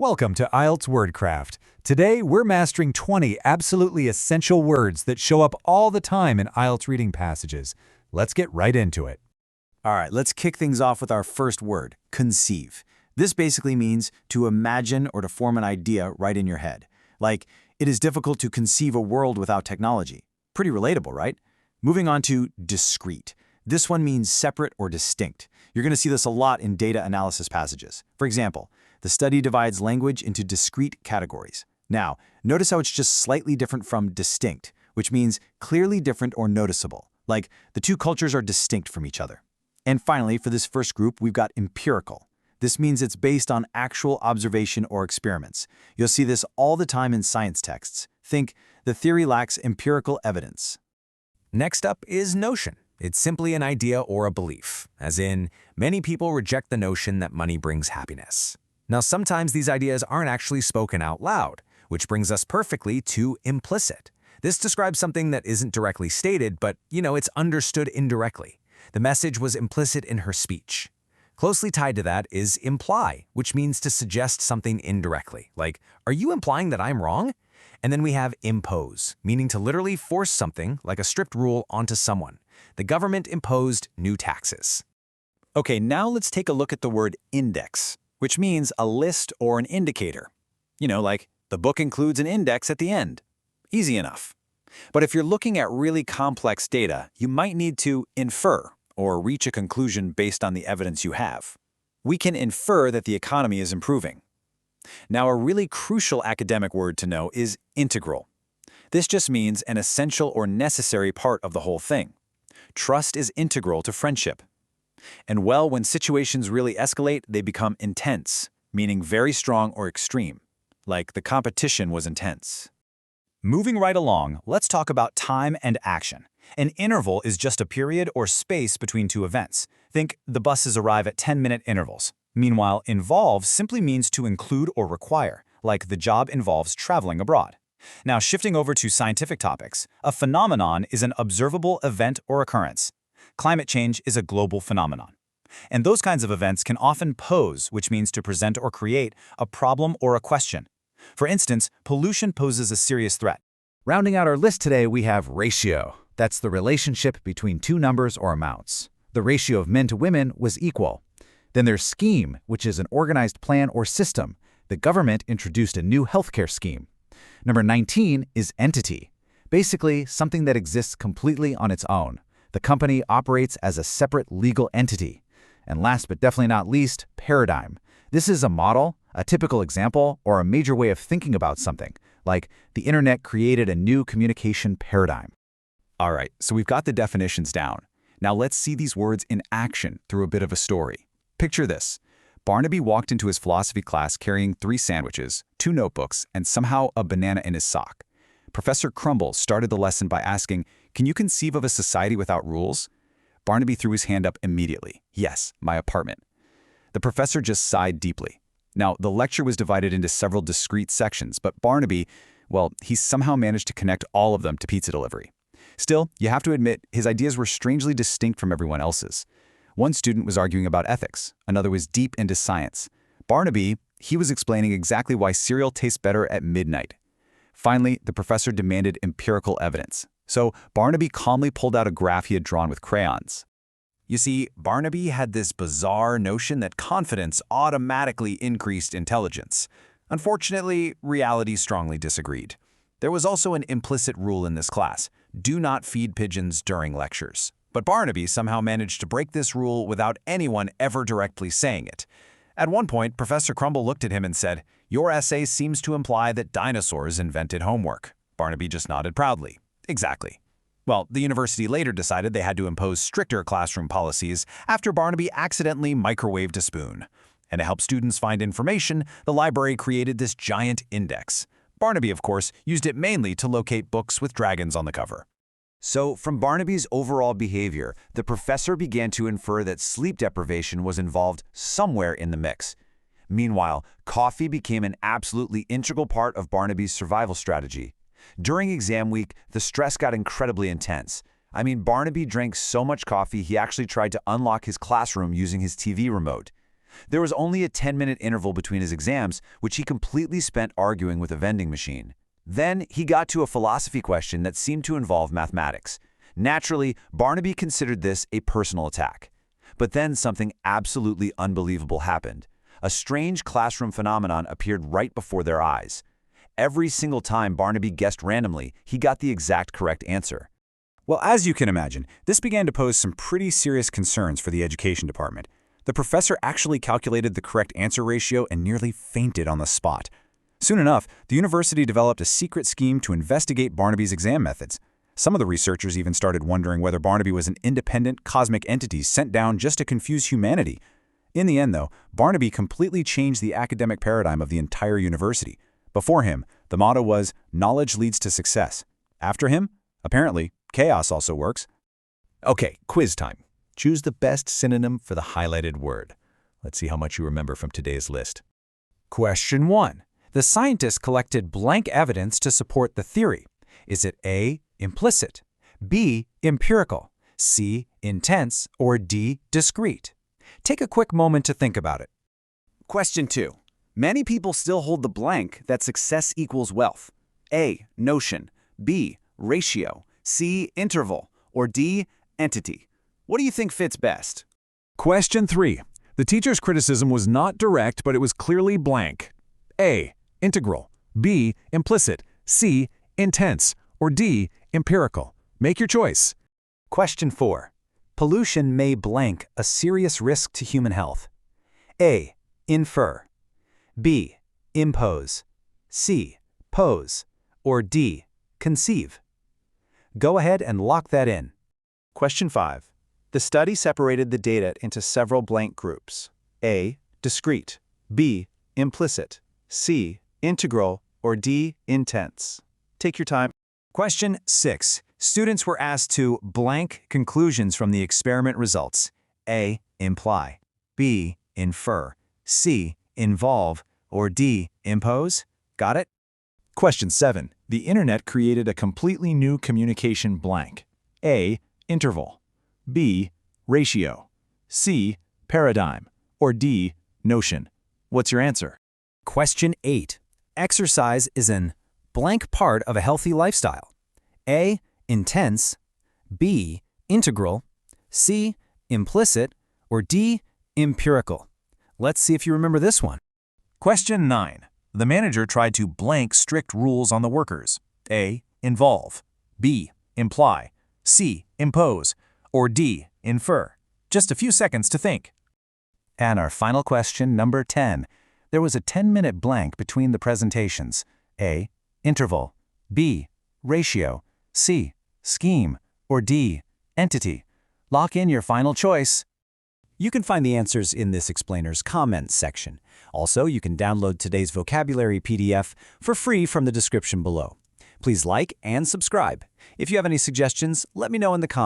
Welcome to IELTS Wordcraft. Today, we're mastering 20 absolutely essential words that show up all the time in IELTS reading passages. Let's get right into it. All right, let's kick things off with our first word, conceive. This basically means to imagine or to form an idea right in your head. Like, it is difficult to conceive a world without technology. Pretty relatable, right? Moving on to discrete. This one means separate or distinct. You're going to see this a lot in data analysis passages. For example, the study divides language into discrete categories. Now, notice how it's just slightly different from distinct, which means clearly different or noticeable. Like, the two cultures are distinct from each other. And finally, for this first group, we've got empirical. This means it's based on actual observation or experiments. You'll see this all the time in science texts. Think, the theory lacks empirical evidence. Next up is notion. It's simply an idea or a belief, as in, many people reject the notion that money brings happiness. Now, sometimes these ideas aren't actually spoken out loud, which brings us perfectly to implicit. This describes something that isn't directly stated, but, it's understood indirectly. The message was implicit in her speech. Closely tied to that is imply, which means to suggest something indirectly, like, are you implying that I'm wrong? And then we have impose, meaning to literally force something, like a strict rule, onto someone. The government imposed new taxes. Okay, now let's take a look at the word index, which means a list or an indicator. Like, the book includes an index at the end. Easy enough. But if you're looking at really complex data, you might need to infer or reach a conclusion based on the evidence you have. We can infer that the economy is improving. Now, a really crucial academic word to know is integral. This just means an essential or necessary part of the whole thing. Trust is integral to friendship. And when situations really escalate, they become intense, meaning very strong or extreme, like the competition was intense. Moving right along, let's talk about time and action. An interval is just a period or space between two events. Think the buses arrive at 10-minute intervals. Meanwhile, involve simply means to include or require, like the job involves traveling abroad. Now, shifting over to scientific topics, a phenomenon is an observable event or occurrence. Climate change is a global phenomenon. And those kinds of events can often pose, which means to present or create, a problem or a question. For instance, pollution poses a serious threat. Rounding out our list today, we have ratio. That's the relationship between two numbers or amounts. The ratio of men to women was equal. Then there's scheme, which is an organized plan or system. The government introduced a new healthcare scheme. Number 19 is entity. Basically, something that exists completely on its own. The company operates as a separate legal entity. And last but definitely not least, paradigm. This is a model, a typical example, or a major way of thinking about something, like the internet created a new communication paradigm. All right, so we've got the definitions down. Now let's see these words in action through a bit of a story. Picture this. Barnaby walked into his philosophy class carrying 3 sandwiches, 2 notebooks, and somehow a banana in his sock. Professor Crumble started the lesson by asking, "Can you conceive of a society without rules?" Barnaby threw his hand up immediately. "Yes, my apartment." The professor just sighed deeply. Now, the lecture was divided into several discrete sections, but Barnaby, he somehow managed to connect all of them to pizza delivery. Still, you have to admit, his ideas were strangely distinct from everyone else's. One student was arguing about ethics, another was deep into science. Barnaby, he was explaining exactly why cereal tastes better at midnight. Finally, the professor demanded empirical evidence. So Barnaby calmly pulled out a graph he had drawn with crayons. You see, Barnaby had this bizarre notion that confidence automatically increased intelligence. Unfortunately, reality strongly disagreed. There was also an implicit rule in this class: do not feed pigeons during lectures. But Barnaby somehow managed to break this rule without anyone ever directly saying it. At one point, Professor Crumble looked at him and said, "Your essay seems to imply that dinosaurs invented homework." Barnaby just nodded proudly. Exactly. The university later decided they had to impose stricter classroom policies after Barnaby accidentally microwaved a spoon. And to help students find information, the library created this giant index. Barnaby, of course, used it mainly to locate books with dragons on the cover. So, from Barnaby's overall behavior, the professor began to infer that sleep deprivation was involved somewhere in the mix. Meanwhile, coffee became an absolutely integral part of Barnaby's survival strategy. During exam week, the stress got incredibly intense. Barnaby drank so much coffee he actually tried to unlock his classroom using his TV remote. There was only a 10-minute interval between his exams, which he completely spent arguing with a vending machine. Then he got to a philosophy question that seemed to involve mathematics. Naturally, Barnaby considered this a personal attack. But then something absolutely unbelievable happened. A strange classroom phenomenon appeared right before their eyes. Every single time Barnaby guessed randomly, he got the exact correct answer. Well, as you can imagine, this began to pose some pretty serious concerns for the education department. The professor actually calculated the correct answer ratio and nearly fainted on the spot. Soon enough, the university developed a secret scheme to investigate Barnaby's exam methods. Some of the researchers even started wondering whether Barnaby was an independent, cosmic entity sent down just to confuse humanity. In the end, though, Barnaby completely changed the academic paradigm of the entire university. Before him, the motto was, "Knowledge leads to success." After him, apparently, chaos also works. Okay, quiz time. Choose the best synonym for the highlighted word. Let's see how much you remember from today's list. Question 1. The scientists collected blank evidence to support the theory. Is it A, implicit, B, empirical, C, intense, or D, discrete? Take a quick moment to think about it. Question 2. Many people still hold the blank that success equals wealth. A, notion, B, ratio, C, interval, or D, entity. What do you think fits best? Question 3. The teacher's criticism was not direct, but it was clearly blank. A, integral, B, implicit, C, intense, or D, empirical. Make your choice. Question 4. Pollution may blank a serious risk to human health. A, infer, B, impose, C, pose, or D, conceive. Go ahead and lock that in. Question 5. The study separated the data into several blank groups. A, discrete, B, implicit, C, integral, or D, intense. Take your time. Question 6. Students were asked to blank conclusions from the experiment results. A, imply, B, infer, C, involve, or D, impose. Got it? Question 7. The internet created a completely new communication blank. A, interval, B, ratio, C, paradigm, or D, notion. What's your answer? Question 8. Exercise is an blank part of a healthy lifestyle. A, intense, B, integral, C, implicit, or D, empirical. Let's see if you remember this one. Question 9. The manager tried to blank strict rules on the workers. A, involve, B, imply, C, impose, or D, infer. Just a few seconds to think. And our final question, number 10. There was a 10-minute blank between the presentations. A, interval, B, ratio, C, scheme, or D, entity. Lock in your final choice. You can find the answers in this explainer's comments section. Also, you can download today's vocabulary PDF for free from the description below. Please like and subscribe. If you have any suggestions, let me know in the comments.